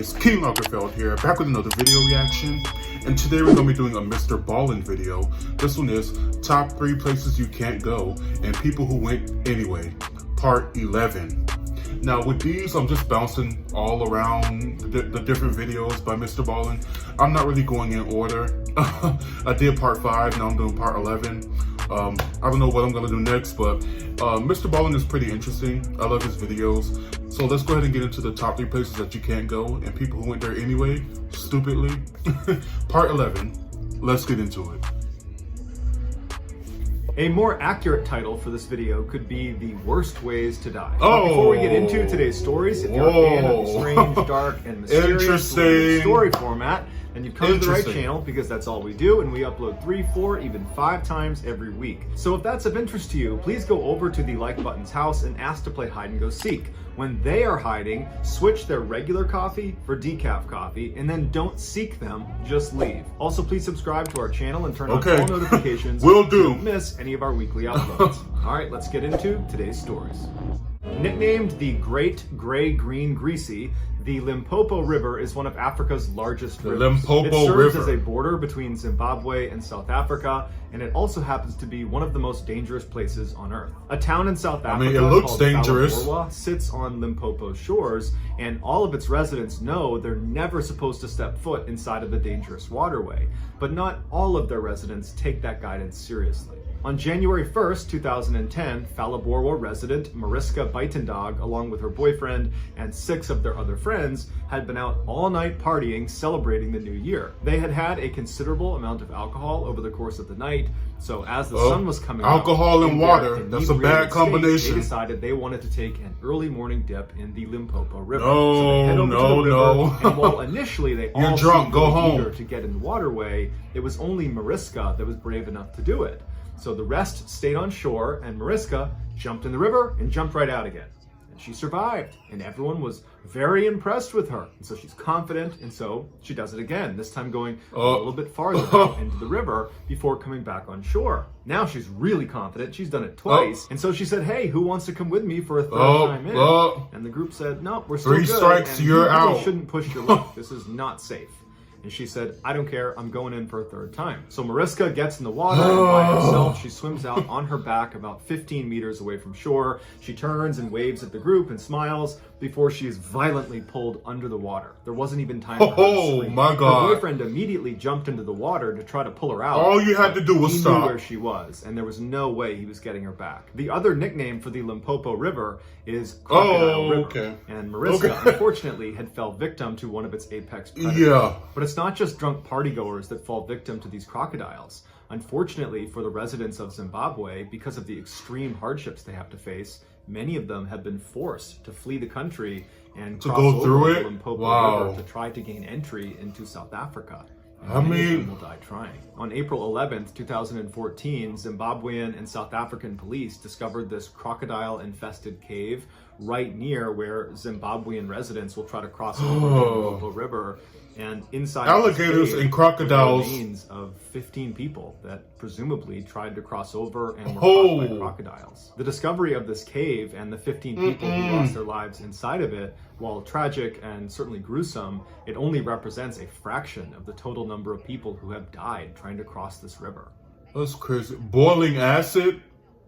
guys, King Lagerfeld here, back with another video reaction. And today we're going to be doing a MrBallen video. This one is top 3 places you can't go and people who went anyway, part 11. Now with these, I'm just bouncing all around the different videos by MrBallen. I'm not really going in order. I did part 5, now I'm doing part 11. I don't know what I'm going to do next, but MrBallen is pretty interesting. I love his videos. So let's go ahead and get into the top 3 places that you can't go and people who went there anyway, stupidly. Part 11. Let's get into it. A more accurate title for this video could be The Worst Ways to Die. But before we get into today's stories, if you're a fan of the strange, dark, and mysterious story format, then you've come to the right channel, because that's all we do, and we upload 3, 4, even 5 times every week. So if that's of interest to you, please go over to the like button's house and ask to play hide and go seek. When they are hiding, switch their regular coffee for decaf coffee, and then don't seek them, just leave. Also, please subscribe to our channel and turn on all notifications Will do. so you don't miss any of our weekly uploads. All right, let's get into today's stories. Nicknamed the Great Gray Green Greasy, the Limpopo River is one of Africa's largest rivers. It serves as a border between Zimbabwe and South Africa, and it also happens to be one of the most dangerous places on Earth. A town in South Africa called Lagerfeld sits on Limpopo's shores, and all of its residents know they're never supposed to step foot inside of the dangerous waterway. But not all of their residents take that guidance seriously. On January 1st, 2010, Phalaborwa resident Mariska Buitendag, along with her boyfriend and 6 of their other friends, had been out all night partying, celebrating the new year. They had had a considerable amount of alcohol over the course of the night, so as the sun was coming up, alcohol and water, that's a bad combination. They decided they wanted to take an early morning dip in the Limpopo River. So they head over to the river, and while initially they all seemed eager to get in the waterway, it was only Mariska that was brave enough to do it. So the rest stayed on shore, and Mariska jumped in the river and jumped right out again. And she survived, and everyone was very impressed with her. And so she's confident, and so she does it again, this time going a little bit farther into the river before coming back on shore. Now she's really confident. She's done it twice. And so she said, hey, who wants to come with me for a third time in? And the group said, no, we're still 3 strikes, and you're out. You shouldn't push your luck. This is not safe. And she said, I don't care, I'm going in for a third time. So Mariska gets in the water, and by herself, she swims out on her back about 15 meters away from shore. She turns and waves at the group and smiles before she is violently pulled under the water. There wasn't even time for her to scream. My God. Her boyfriend immediately jumped into the water to try to pull her out. All you had to do was stop. He knew where she was, and there was no way he was getting her back. The other nickname for the Limpopo River is Crocodile River. And Mariska, unfortunately, had fell victim to one of its apex predators. But it's not just drunk partygoers that fall victim to these crocodiles. Unfortunately for the residents of Zimbabwe, because of the extreme hardships they have to face, many of them have been forced to flee the country and cross over the Limpopo River to try to gain entry into South Africa. And many of them will die trying. On April 11th, 2014, Zimbabwean and South African police discovered this crocodile-infested cave right near where Zimbabwean residents will try to cross over the Limpopo River. And inside alligators and crocodiles, the remains of 15 people that presumably tried to cross over and were caught by crocodiles. The discovery of this cave and the 15 people who lost their lives inside of it, while tragic and certainly gruesome, it only represents a fraction of the total number of people who have died trying to cross this river. That's crazy. Boiling acid?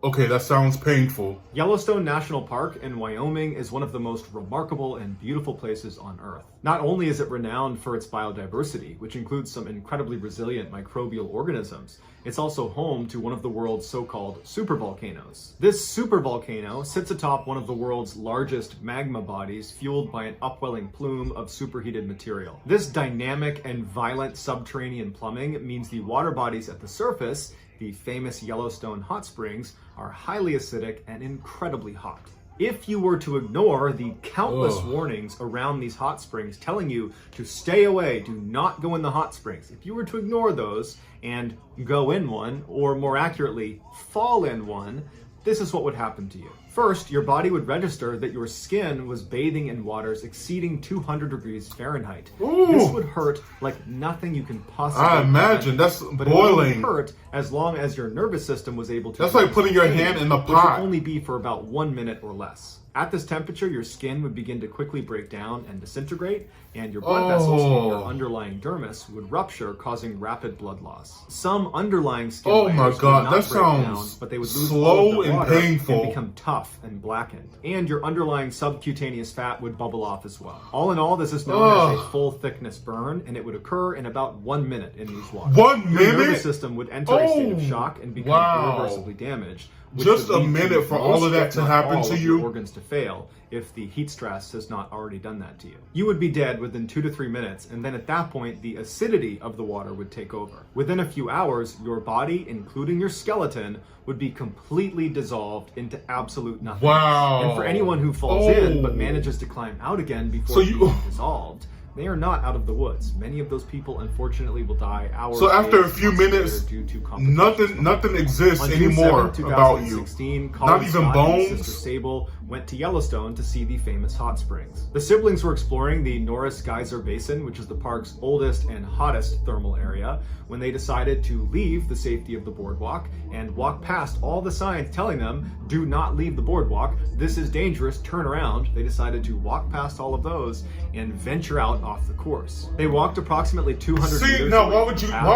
Okay, that sounds painful. Yellowstone National Park in Wyoming is one of the most remarkable and beautiful places on Earth. Not only is it renowned for its biodiversity, which includes some incredibly resilient microbial organisms, it's also home to one of the world's so-called supervolcanoes. This supervolcano sits atop one of the world's largest magma bodies, fueled by an upwelling plume of superheated material. This dynamic and violent subterranean plumbing means the water bodies at the surface, the famous Yellowstone hot springs, are highly acidic and incredibly hot. If you were to ignore the countless warnings around these hot springs telling you to stay away, do not go in the hot springs, if you were to ignore those and go in one, or more accurately, fall in one, this is what would happen to you. First, your body would register that your skin was bathing in waters exceeding 200 degrees Fahrenheit. Ooh. This would hurt like nothing you can possibly I imagine. That's but boiling. It would hurt as long as your nervous system was able to. That's like putting your hand in the which pot. would only be for about 1 minute or less. At this temperature, your skin would begin to quickly break down and disintegrate, and your blood vessels in your underlying dermis would rupture, causing rapid blood loss. Some underlying skin layers my would God, not that break down, sounds but they would lose slow all of their and water painful. and become tough and blackened. And your underlying subcutaneous fat would bubble off as well. All in all, this is known as a full thickness burn, and it would occur in about 1 minute in these waters. 1 minute? Your nervous system would enter a state of shock and become irreversibly damaged. Just a minute for all of that to happen to you? Organs to fail if the heat stress has not already done that to you. You would be dead within 2 to 3 minutes, and then at that point, the acidity of the water would take over. Within a few hours, your body, including your skeleton, would be completely dissolved into absolute nothing. Wow. And for anyone who falls in but manages to climb out again before being dissolved, they are not out of the woods. Many of those people, unfortunately, will die hours. So after a few minutes, due to nothing exists anymore about you. Not even bones. Sister Sable went to Yellowstone to see the famous hot springs. The siblings were exploring the Norris Geyser Basin, which is the park's oldest and hottest thermal area, when they decided to leave the safety of the boardwalk and walk past all the signs telling them, do not leave the boardwalk, this is dangerous, turn around. They decided to walk past all of those and venture out off the course. They walked approximately 200 meters. See, now why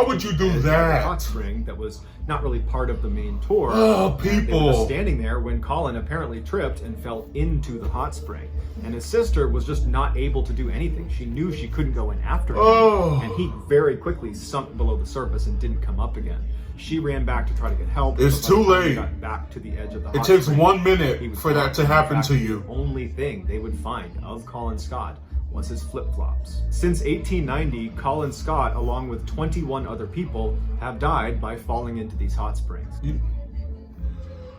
would you do that? Hot spring that was not really part of the main tour. Oh, They were people. just standing there when Colin apparently tripped and fell into the hot spring. And his sister was just not able to do anything. She knew she couldn't go in after him. Oh. And he very quickly sunk below the surface and didn't come up again. She ran back to try to get help. It's but by the too time they late. got back to the edge of the It hot takes spring, 1 he minute was for that gone. to In happen fact, to you. The only thing they would find of Colin Scott was his flip-flops. Since 1890, Colin Scott, along with 21 other people, have died by falling into these hot springs.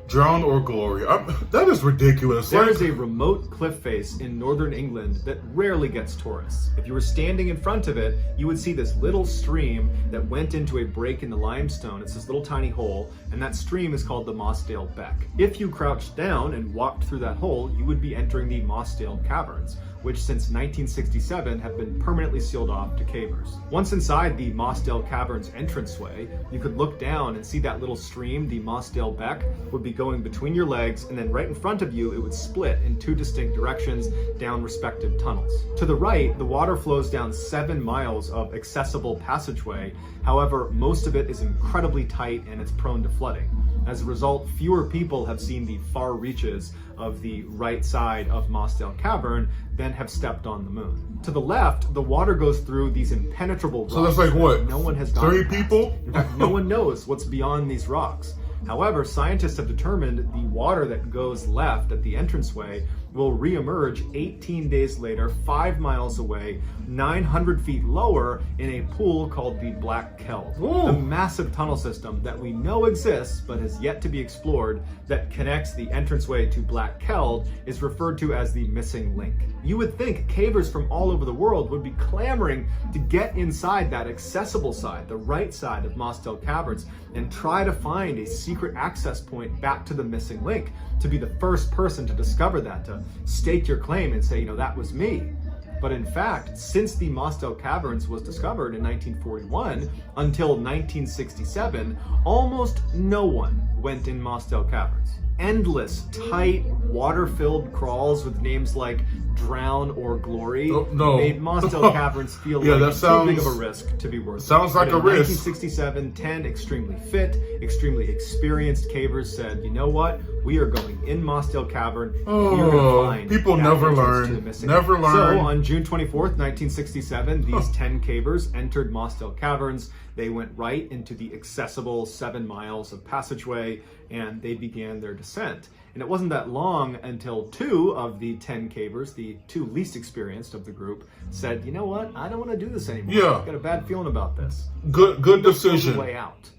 Drown or glory. That is ridiculous. There is a remote cliff face in northern England that rarely gets tourists. If you were standing in front of it, you would see this little stream that went into a break in the limestone. It's this little tiny hole, and that stream is called the Mossdale Beck. If you crouched down and walked through that hole, you would be entering the Mossdale Caverns, which since 1967 have been permanently sealed off to cavers. Once inside the Mossdale Caverns entranceway, you could look down and see that little stream, the Mossdale Beck, would be going between your legs, and then right in front of you, it would split in 2 distinct directions down respective tunnels. To the right, the water flows down 7 miles of accessible passageway. However, most of it is incredibly tight and it's prone to flooding. As a result, fewer people have seen the far reaches of the right side of Mossdale Cavern than have stepped on the moon. To the left, the water goes through these impenetrable rocks. So that's like what? No one has gone 3 past. people? In fact, no one knows what's beyond these rocks. However, scientists have determined the water that goes left at the entranceway will re-emerge 18 days later, 5 miles away, 900 feet lower in a pool called the Black Keld. Ooh. The massive tunnel system that we know exists but has yet to be explored that connects the entranceway to Black Keld is referred to as the missing link. You would think cavers from all over the world would be clamoring to get inside that accessible side, the right side of Mossdale Caverns, and try to find a secret access point back to the missing link, to be the first person to discover that, to stake your claim and say, that was me. But in fact, since the Mossdale Caverns was discovered in 1941 until 1967, almost no one went in Mossdale Caverns. Endless, tight, water-filled crawls with names like Drown or Glory made Mossdale Caverns feel like too big of a risk to be worth it. Sounds like a risk. In 1967, 10 extremely fit, extremely experienced cavers said, you know what? We are going in Mossdale Cavern. And you're gonna find people that never entrance to the learn. missing Never link." learn. So on June 24th, 1967, these 10 cavers entered Mossdale Caverns. They went right into the accessible 7 miles of passageway, and they began their descent. And it wasn't that long until 2 of the 10 cavers, the 2 least experienced of the group, said, you know what? I don't want to do this anymore. Yeah. I've got a bad feeling about this. Good decision. The way out.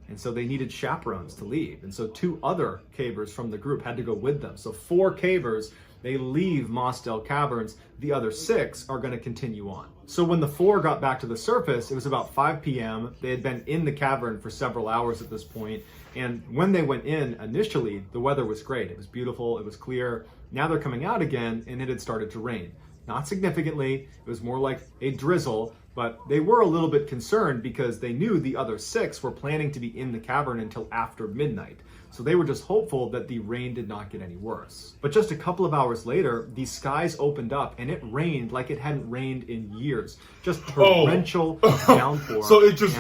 And so they needed chaperones to leave. And so 2 other cavers from the group had to go with them. So 4 cavers, they leave Mossdale Caverns. The other 6 are going to continue on. So when the 4 got back to the surface, it was about 5 p.m. They had been in the cavern for several hours at this point, And when they went in initially, the weather was great. It was beautiful, it was clear. Now they're coming out again and it had started to rain. Not significantly, it was more like a drizzle, but they were a little bit concerned because they knew the other 6 were planning to be in the cavern until after midnight. So they were just hopeful that the rain did not get any worse. But just a couple of hours later, the skies opened up and it rained like it hadn't rained in years. Just torrential downpour. So it just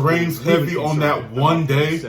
rains heavy on that one day.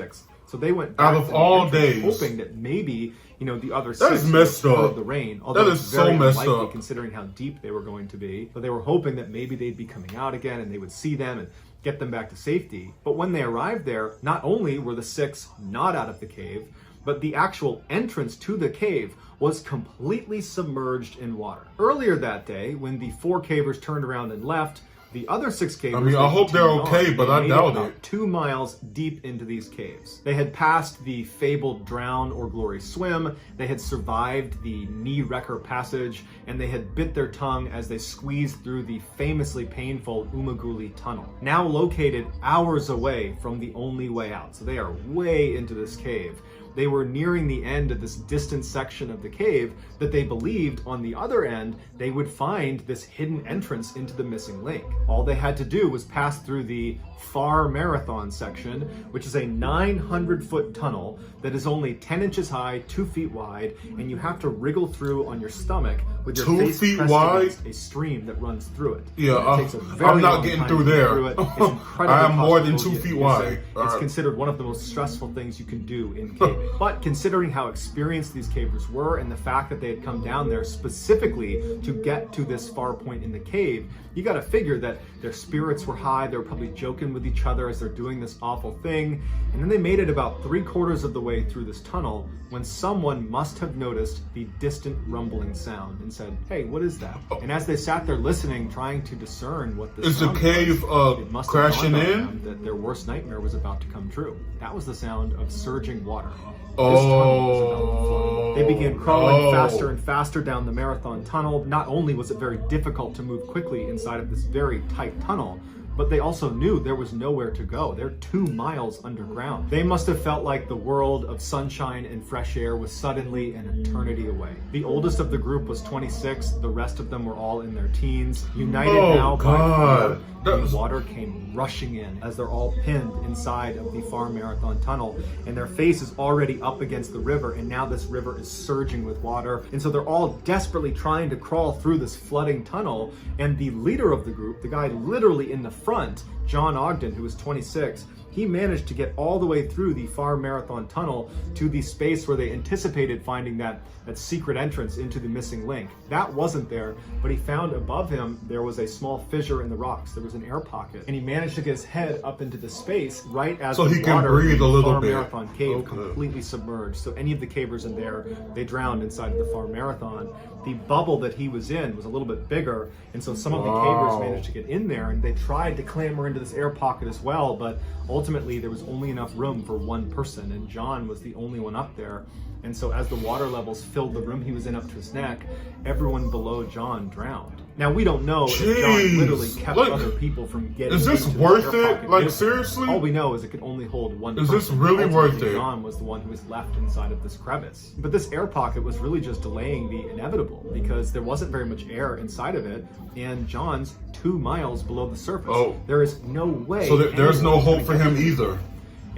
So they went back out of all days, hoping that maybe, you know, the other 6 that is messed up. The rain. Although that is so messed up, considering how deep they were going to be. But they were hoping that maybe they'd be coming out again and they would see them and get them back to safety. But when they arrived there, not only were the 6 not out of the cave, but the actual entrance to the cave was completely submerged in water. Earlier that day, when the 4 cavers turned around and left, the other 6 cavers, I mean, I hope they're okay, but I doubt it. 2 miles deep into these caves. They had passed the fabled drown or glory swim, they had survived the knee wrecker passage, and they had bit their tongue as they squeezed through the famously painful Umaguli tunnel, now located hours away from the only way out. So they are way into this cave. They were nearing the end of this distant section of the cave that they believed on the other end they would find this hidden entrance into the missing link. All they had to do was pass through the far marathon section, which is a 900-foot tunnel that is only 10 inches high, 2 feet wide, and you have to wriggle through on your stomach with your 2 face feet pressed wide? against a stream that runs through it. Yeah, I'm not getting through there. I am more than 2 feet wide. It's considered one of the most stressful things you can do in caving. But considering how experienced these cavers were and the fact that they had come down there specifically to get to this far point in the cave, you got to figure that their spirits were high. They were probably joking with each other as they're doing this awful thing. And then they made it about 3/4 of the way through this tunnel when someone must have noticed the distant rumbling sound and said, "Hey, what is that?" And as they sat there listening, trying to discern what this sound was, it must have crashing dawned on in? them that their worst nightmare was about to come true. That was the sound of surging water. They began crawling faster and faster down the marathon tunnel. Not only was it very difficult to move quickly inside of this very tight tunnel, but they also knew there was nowhere to go. They're 2 miles underground. They must have felt like the world of sunshine and fresh air was suddenly an eternity away. The oldest of the group was 26. The rest of them were all in their teens. United now by the water came rushing in as they're all pinned inside of the far marathon tunnel, and their face is already up against the river, and now this river is surging with water. And so they're all desperately trying to crawl through this flooding tunnel, and the leader of the group, the guy literally in the front, John Ogden, who was 26, he managed to get all the way through the far marathon tunnel to the space where they anticipated finding that secret entrance into the missing link. That wasn't there, but he found above him there was a small fissure in the rocks. There was an air pocket, and he managed to get his head up into the space right as so the he can breathe a little far bit. Marathon cave completely submerged. So any of the cavers in there, they drowned inside of the far marathon. The bubble that he was in was a little bit bigger, and so some of the cavers managed to get in there, and they tried to clamber into this air pocket as well, but ultimately there was only enough room for one person, and John was the only one up there. And so as the water levels filled the room he was in up to his neck, everyone below John drowned. Now, we don't know if John literally kept other people from getting into the air pocket. Is this worth it? Like, seriously? All we know is it could only hold one person. Is this really worth it? John was the one who was left inside of this crevice. But this air pocket was really just delaying the inevitable because there wasn't very much air inside of it, and John's 2 miles below the surface. There is no way. So there's no hope for him either.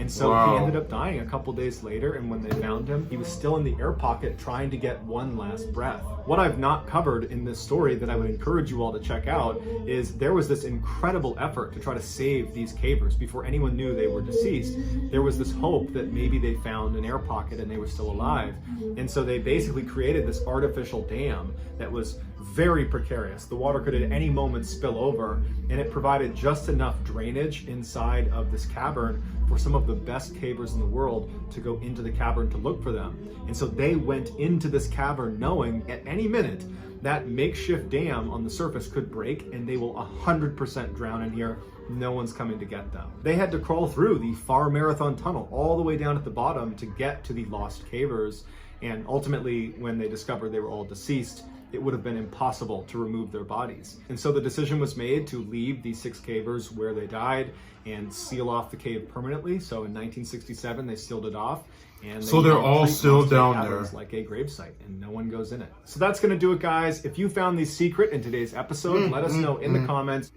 And so he ended up dying a couple days later, and when they found him, he was still in the air pocket trying to get one last breath. What I've not covered in this story that I would encourage you all to check out is there was this incredible effort to try to save these cavers before anyone knew they were deceased. There was this hope that maybe they found an air pocket and they were still alive. And so they basically created this artificial dam that was very precarious. The water could at any moment spill over, and it provided just enough drainage inside of this cavern for some of the best cavers in the world to go into the cavern to look for them. And so they went into this cavern knowing at any minute that makeshift dam on the surface could break and they will 100% drown in here. No one's coming to get them. They had to crawl through the far marathon tunnel all the way down at the bottom to get to the lost cavers. And ultimately, when they discovered they were all deceased, it would have been impossible to remove their bodies. And so the decision was made to leave these 6 cavers where they died and seal off the cave permanently. So in 1967, they sealed it off. And so they're all still down there, like a gravesite, and no one goes in it. So that's going to do it, guys. If you found these secret in today's episode, let us know in the comments.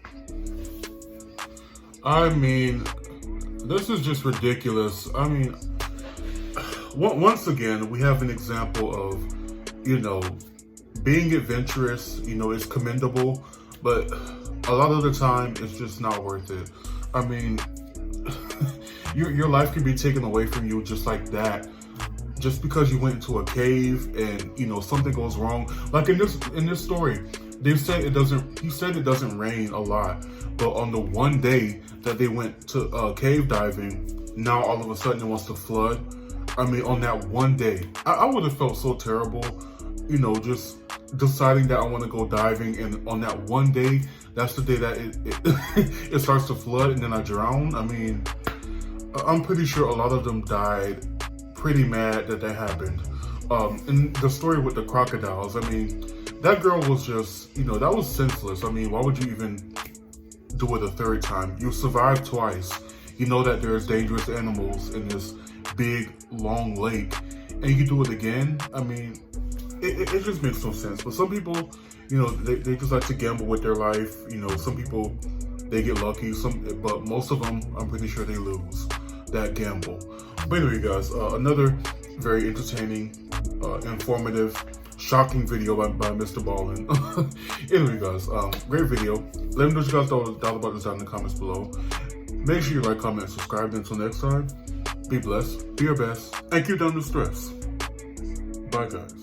I mean, this is just ridiculous. I mean, once again, we have an example of, you know, being adventurous, you know, is commendable, but a lot of the time it's just not worth it. I mean, your life can be taken away from you just like that, just because you went into a cave and, you know, something goes wrong. Like in this story, they said he said it doesn't rain a lot, but on the one day that they went to cave diving, now all of a sudden it wants to flood. I mean, on that one day, I would have felt so terrible, you know, just deciding that I want to go diving, and on that one day, that's the day that it starts to flood, and then I drown. I mean, I'm pretty sure a lot of them died pretty mad that happened. And the story with the crocodiles, I mean, that girl was just, you know, that was senseless. I mean, why would you even do it a third time? You survived twice. You know that there's dangerous animals in this big, long lake, and you do it again? I mean, it just makes no sense. But some people, you know, they just like to gamble with their life. You know, some people, they get lucky, but most of them, I'm pretty sure they lose that gamble. But anyway, guys, another very entertaining, informative, shocking video by MrBallen. Anyway, guys, great video. Let me know what you guys thought about this down in the comments below. Make sure you like, comment, and subscribe. Until next time, be blessed, be your best, and keep down the stress. Bye, guys.